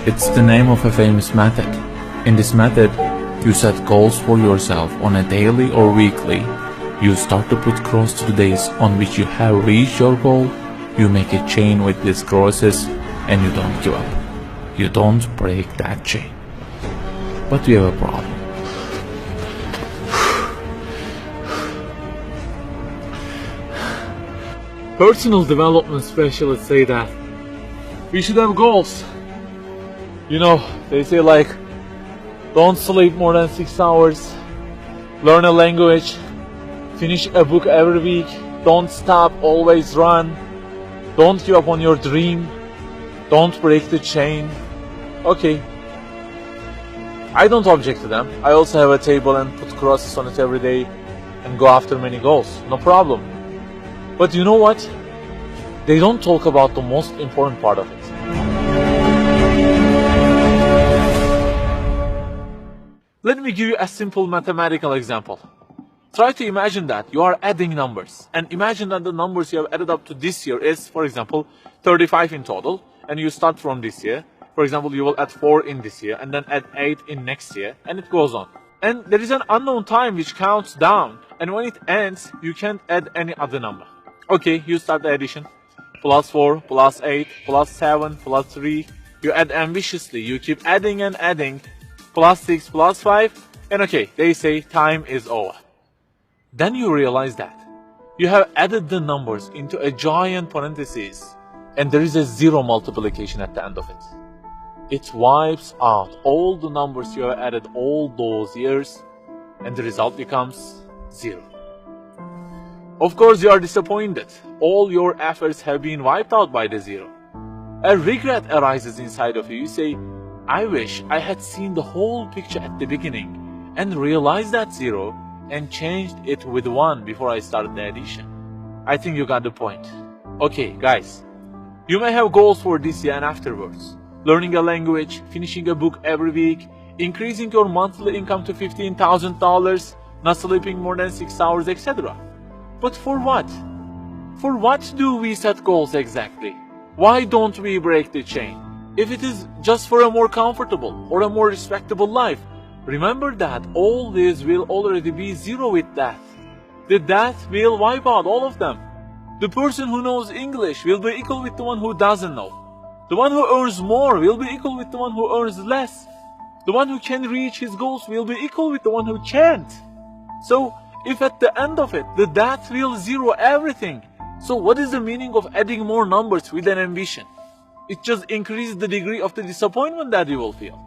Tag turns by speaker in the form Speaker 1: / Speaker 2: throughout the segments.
Speaker 1: It's the name of a famous method. In this method, you set goals for yourself on a daily or weekly. You start to put cross to the days on which you have reached your goal. You make a chain with these crosses and you don't give up. You don't break that chain. But we have a problem. Personal development specialists say that we should have goals. You know, they say like, don't sleep more than 6 hours, learn a language, finish a book every week, don't stop, always run, don't give up on your dream, don't break the chain. Okay, I don't object to them. I also have a table and put crosses on it every day and go after many goals, no problem. But you know what? They don't talk about the most important part of it. Let me give you a simple mathematical example. Try to imagine that you are adding numbers, and imagine that the numbers you have added up to this year is, for example, 35 in total, and you start from this year. For example, you will add 4 in this year, and then add 8 in next year, and it goes on. And there is an unknown time which counts down, and when it ends, you can't add any other number. Okay, you start the addition. Plus 4, plus 8, plus 7, plus 3. You add ambitiously, you keep adding and adding. Plus 6, plus 5, and okay, they say time is over. Then you realize that you have added the numbers into a giant parenthesis, and there is a zero multiplication at the end of it. It wipes out all the numbers you have added all those years, and the result becomes 0. Of course, you are disappointed. All your efforts have been wiped out by the 0. A regret arises inside of you. You say, I wish I had seen the whole picture at the beginning and realized that 0 and changed it with 1 before I started the addition. I think you got the point. Okay, guys, you may have goals for this year and afterwards. Learning a language, finishing a book every week, increasing your monthly income to $15,000, not sleeping more than 6 hours, etc. But for what? For what do we set goals exactly? Why don't we break the chain? If it is just for a more comfortable or a more respectable life, remember that all this will already be 0 with death. The death will wipe out all of them. The person who knows English will be equal with the one who doesn't know. The one who earns more will be equal with the one who earns less. The one who can reach his goals will be equal with the one who can't. So, if at the end of it, the death will 0 everything, so what is the meaning of adding more numbers with an ambition? It just increases the degree of the disappointment that you will feel.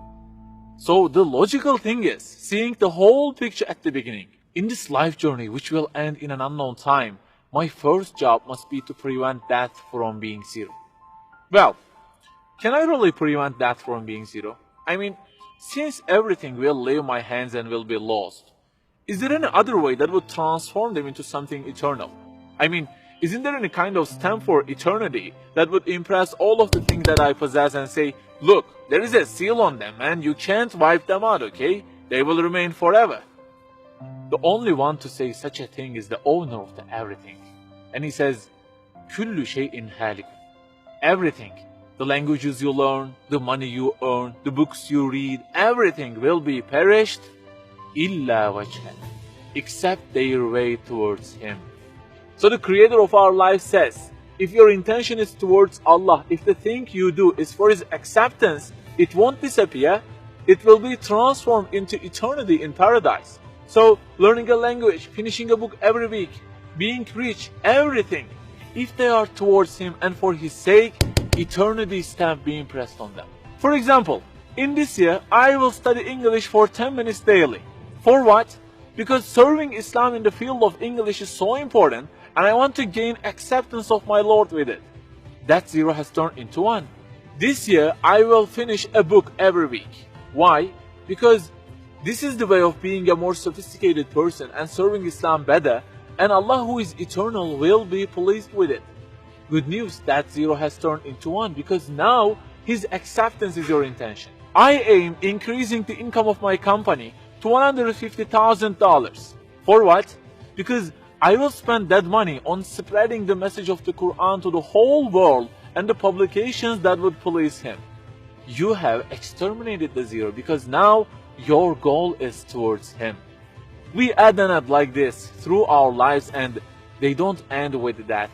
Speaker 1: So the logical thing is seeing the whole picture at the beginning. In this life journey, which will end in an unknown time, my first job must be to prevent death from being 0. Well, can I really prevent death from being 0? I mean, since everything will leave my hands and will be lost, is there any other way that would transform them into something eternal? I mean, isn't there any kind of stamp for eternity that would impress all of the things that I possess and say, look, there is a seal on them and you can't wipe them out, okay? They will remain forever. The only one to say such a thing is the owner of the everything. And he says, كُلُّ شَيْءٍ هَالِكٌ. Everything, the languages you learn, the money you earn, the books you read, everything will be perished, إِلَّا وَجْهًا, except their way towards Him. So the creator of our life says, if your intention is towards Allah, if the thing you do is for His acceptance, it won't disappear, it will be transformed into eternity in paradise. So learning a language, finishing a book every week, being rich, everything, if they are towards Him and for His sake, eternity stamp being pressed on them. For example, in this year, I will study English for 10 minutes daily. For what? Because serving Islam in the field of English is so important, and I want to gain acceptance of my Lord with it. That 0 has turned into 1. This year, I will finish a book every week. Why? Because this is the way of being a more sophisticated person and serving Islam better, and Allah who is eternal will be pleased with it. Good news, that 0 has turned into 1 because now His acceptance is your intention. I aim increasing the income of my company to $150,000. For what? Because I will spend that money on spreading the message of the Quran to the whole world and the publications that would please Him. you have exterminated the zero, because now your goal is towards him. We add and add like this through our lives, and they don't end with death.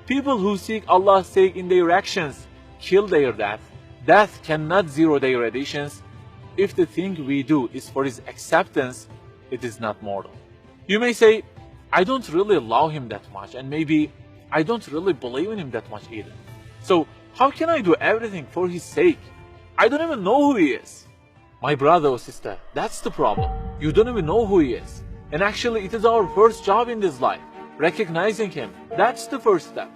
Speaker 1: People who seek Allah's sake in their actions kill their death. Death cannot zero their additions. If the thing we do is for his acceptance, it is not mortal. You may say, I don't really love him that much, and maybe I don't really believe in him that much either. So how can I do everything for his sake? I don't even know who he is. My brother or sister, that's the problem. You don't even know who he is. And actually, it is our first job in this life. Recognizing him, that's the first step.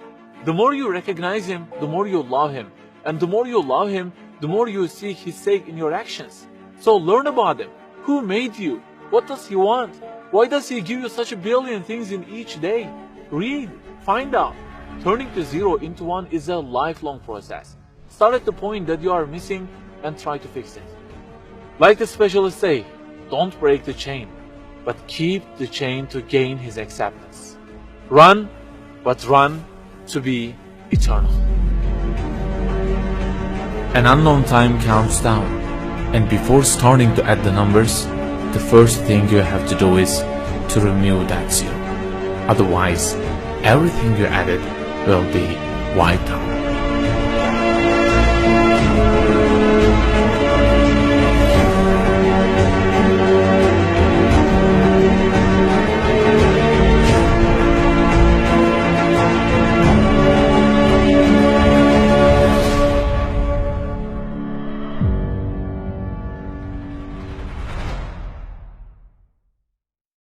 Speaker 1: The more you recognize him, the more you love him. And the more you love him, the more you seek his sake in your actions. So learn about him. Who made you? What does he want? Why does he give you such a billion things in each day? Read, find out. Turning the zero into one is a lifelong process. Start at the point that you are missing and try to fix it. Like the specialists say, don't break the chain, but keep the chain to gain his acceptance. Run, but run to be eternal. An unknown time counts down, and before starting to add the numbers, the first thing you have to do is to remove that zero. Otherwise, everything you added will be wiped out.